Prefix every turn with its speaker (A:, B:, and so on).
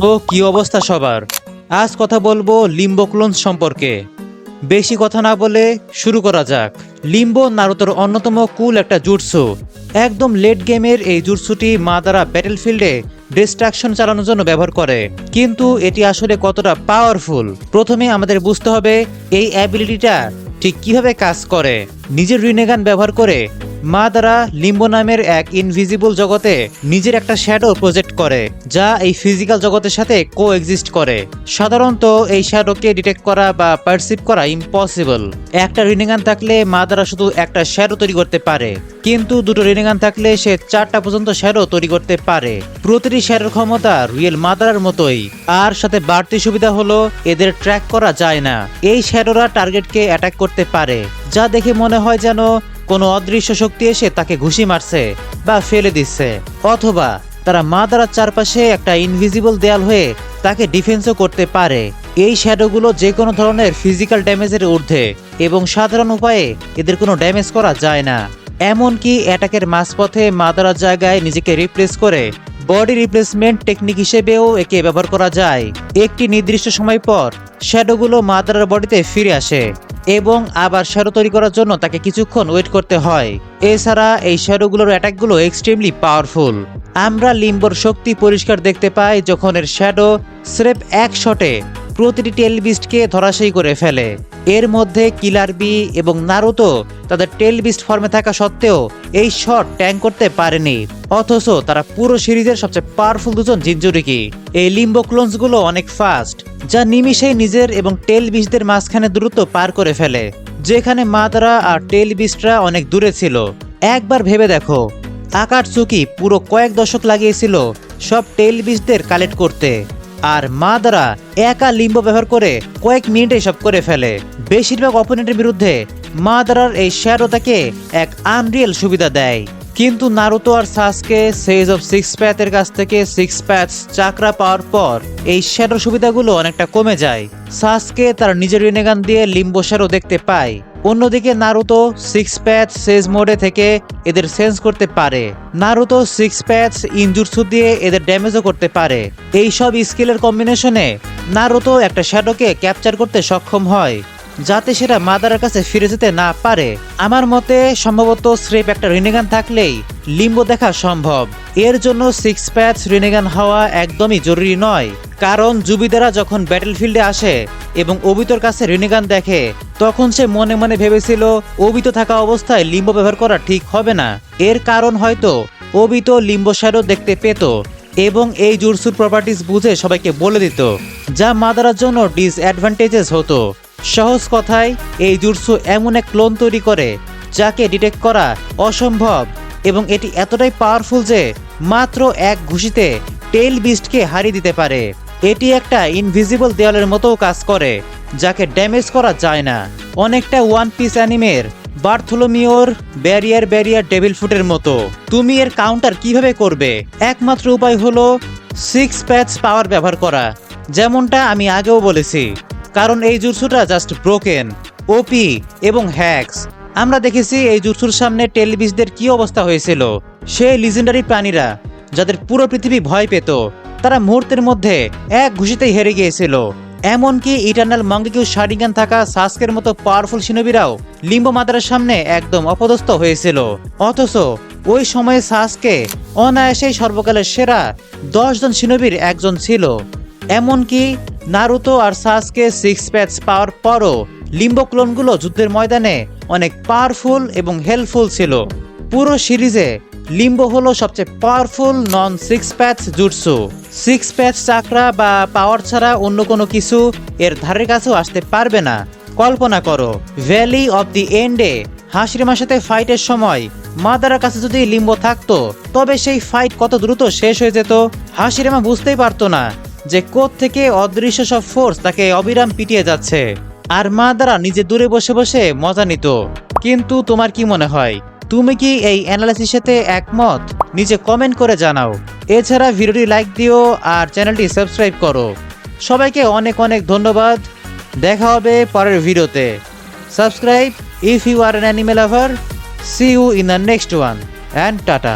A: তো কি অবস্থা সবার? আজ কথা বলবো লিম্বো ক্লোনস সম্পর্কে। বেশি কথা না বলে শুরু করা যাক। লিম্বো নারুতোর অন্যতম কুল একটা জুটসু। একদম লেট গেমের এই জুটসুটি মাদারা ব্যাটেলফিল্ডে ডিস্ট্রাকশন চালানোর জন্য ব্যবহার করে, কিন্তু এটি আসলে কতটা পাওয়ারফুল প্রথমে আমাদের বুঝতে হবে এই অ্যাবিলিটিটা ঠিক কিভাবে কাজ করে। নিজের রিনেগান ব্যবহার করে মাদারা লিম্বো নামের এক ইনভিজিবল জগতে নিজের একটা শ্যাডো প্রজেক্ট করে, যা এই ফিজিক্যাল জগতের সাথে কো এক্সিস্ট করে। সাধারণত এই শ্যাডোকে ডিটেক্ট করা বা পারসিভ করা ইম্পসিবল। একটা রিনেগান থাকলে মাদারা শুধু একটা শ্যাডো তৈরি করতে পারে, কিন্তু দুটো রিনেগান থাকলে সে 4টা পর্যন্ত শ্যাডো তৈরি করতে পারে। প্রতিটি শ্যাডোর ক্ষমতা রিয়েল মাদারার মতোই, আর সাথে বাড়তি সুবিধা হলো এদের ট্র্যাক করা যায় না। এই শ্যাডোরা টার্গেটকে অ্যাটাক করতে পারে, যা দেখে মনে হয় যেন কোনো অদৃশ্য শক্তি এসে তাকে ঘুষি মারছে বা ফেলে দিচ্ছে, অথবা তারা মাদারার চারপাশে একটা ইনভিজিবল দেয়াল হয়ে তাকে ডিফেন্সও করতে পারে। এই শ্যাডোগুলো যে কোনো ধরনের ফিজিক্যাল ড্যামেজের ঊর্ধ্বে, এবং সাধারণ উপায়ে এদের কোনো ড্যামেজ করা যায় না। এমনকি অ্যাটাকের মাঝপথে মাদারার জায়গায় নিজেকে রিপ্লেস করে বডি রিপ্লেসমেন্ট টেকনিক হিসেবেও একে ব্যবহার করা যায়। একটি নির্দিষ্ট সময় পর শ্যাডোগুলো মাদারার বডিতে ফিরে আসে এবং আবার শ্যাডো তৈরি করার জন্য তাকে কিছুক্ষণ ওয়েট করতে হয়। এছাড়া এই শ্যাডোগুলোর অ্যাটাকগুলো এক্সট্রিমলি পাওয়ারফুল। আমরা লিম্বোর শক্তি পরিষ্কার দেখতে পাই যখন এর শ্যাডো স্রেফ এক শটে প্রতিটি টেল বিস্টকে ধরাশায়ী করে ফেলে। এর মধ্যে কিলার বি এবং নারুতো তাদের টেল বিস্ট ফর্মে থাকা সত্ত্বেও এই শট ট্যাঙ্ক করতে পারেনি, অথচ তারা পুরো সিরিজের সবচেয়ে পাওয়ারফুল দুজন জিনচুরিকি। এই লিম্বো ক্লোনসগুলো অনেক ফাস্ট, যা নিমিষেই নিজের এবং টেল বিস্টদের মাঝখানে দূরত্ব পার করে ফেলে, যেখানে মাদারা আর টেল বিস্টরা অনেক দূরে ছিল। একবার ভেবে দেখো, আকাটসুকি পুরো কয়েক দশক লাগিয়েছিল সব টেল বিস্টদের কালেক্ট করতে, আর মাদারা একা লিম্বো ব্যবহার করে কয়েক মিনিটে সব করে ফেলে। বেশিরভাগ অপোনেন্টের বিরুদ্ধে মাদারার এই শ্যাডো তাকে এক আনরিয়েল সুবিধা দেয়। কিন্তু নারুতো আর সাসকে সেজ অফ সিক্স প্যাথের কাছ থেকে সিক্স প্যাথস চাকরা পাওয়ার পর এই শ্যাডোর সুবিধাগুলো অনেকটা কমে যায়। সাসকে তার নিজের রিনেগান দিয়ে লিম্বো শ্যাডো দেখতে পায়, অন্যদিকে নারুতো সিক্স প্যাথ সেজ মোডে থেকে এদের সেন্স করতে পারে। নারুতো সিক্স প্যাথস ইনজুটসু দিয়ে এদের ড্যামেজও করতে পারে। এই সব স্কিলের কম্বিনেশনে নারুতো একটা শ্যাডোকে ক্যাপচার করতে সক্ষম হয়, যাতে সেটা মাদারার কাছে ফিরে যেতে না পারে। আমার মতে সম্ভবত স্রেফ একটা রিনেগান থাকলেই লিম্বো দেখা সম্ভব। এর জন্য সিক্স প্যাথস রিনেগান হওয়া একদমই জরুরি নয়, কারণ জুবিদারা যখন ব্যাটেলফিল্ডে আসে এবং ওবিতোর কাছে রিনেগান দেখে, তখন সে মনে মনে ভেবেছিল ওবিতো থাকা অবস্থায় লিম্বো ব্যবহার করা ঠিক হবে না। এর কারণ হয়তো ওবিতো লিম্বো শ্যাডো দেখতে পেত এবং এই জুটসুর প্রপার্টিজ বুঝে সবাইকে বলে দিত, যা মাদারার জন্য ডিসঅ্যাডভান্টেজেস হতো। সহজ কথায়, এই জুটসু এমন এক ক্লোন তৈরি করে যাকে ডিটেক্ট করা অসম্ভব, এবং এটি এতটাই পাওয়ারফুল যে মাত্র এক ঘুষিতে টেল বিস্টকে হারিয়ে দিতে পারে। এটি একটা ইনভিজিবল দেওয়ালের মতোও কাজ করে, যাকে ড্যামেজ করা যায় না। অনেকটা ওয়ান পিস অ্যানিমের বার্থোলোমিওর ব্যারিয়ার ডেভিল ফুটের মতো। তুমি এর কাউন্টার কিভাবে করবে? একমাত্র উপায় হলো সিক্স প্যাথস পাওয়ার ব্যবহার করা, যেমনটা আমি আগেও বলেছি, কারণ এই জুটসুটা জাস্ট ব্রোকেন, ওপি এবং হ্যাক্স। আমরা দেখেছি এই জুটসুর সামনে টেলিবিসদের কি অবস্থা হয়েছিল। সেই লিজেন্ডারি প্রাণীরা যাদের পুরো পৃথিবী ভয় পেত, তারা মুহূর্তের মধ্যে এক ঘুষিতেই হেরে গিয়েছিল। এমনকি ইটারনাল মাঙ্গেকিউ শারিগান থাকা সাসকের মতো পাওয়ারফুল শিনোবিরাও লিম্বো মাদারার সামনে একদম অপদস্থ হয়েছিল। অথচ ওই সময়ে সাসকে অনায়াসেই সর্বকালের সেরা 10 জন শিনোবির একজন ছিল। এমনকি নারুতো আর সাসকে সিক্স প্যাথস পাওয়ার পরও লিম্বো ক্লোনগুলো যুদ্ধের ময়দানে অনেক পাওয়ারফুল এবং হেল্পফুল ছিল। পুরো সিরিজে লিম্বো হলো সবচেয়ে powerful non six paths jutsu. Six paths chakra বা পাওয়ার ছাড়া অন্য কোনো কিছু এর ধারের কাছেও আসতে পারবে না। কল্পনা করো, ভ্যালি অফ দি এন্ডে হাশিরামার সাথে ফাইটের সময় মাদারার কাছে যদি লিম্বো থাকতো, তবে সেই ফাইট কত দ্রুত শেষ হয়ে যেত। হাশিরামা বুঝতেই পারতো না যে থেকে অদৃশ্য সব ফোর্স তাকে অবিরাম পিটিয়ে যাচ্ছে, আর মাদারা নিজে দূরে বসে বসে মজা নিত। কিন্তু তোমার কি মনে হয়? তুমি কি এই অ্যানালাইসিসের সাথে একমত? নিচে কমেন্ট করে জানাও। এছাড়া ভিডিওটি লাইক দিও আর চ্যানেলটি সাবস্ক্রাইব করো। সবাইকে অনেক অনেক ধন্যবাদ। দেখা হবে পরের ভিডিওতে। Subscribe if you are an animal lover. See you in the next one, and tata.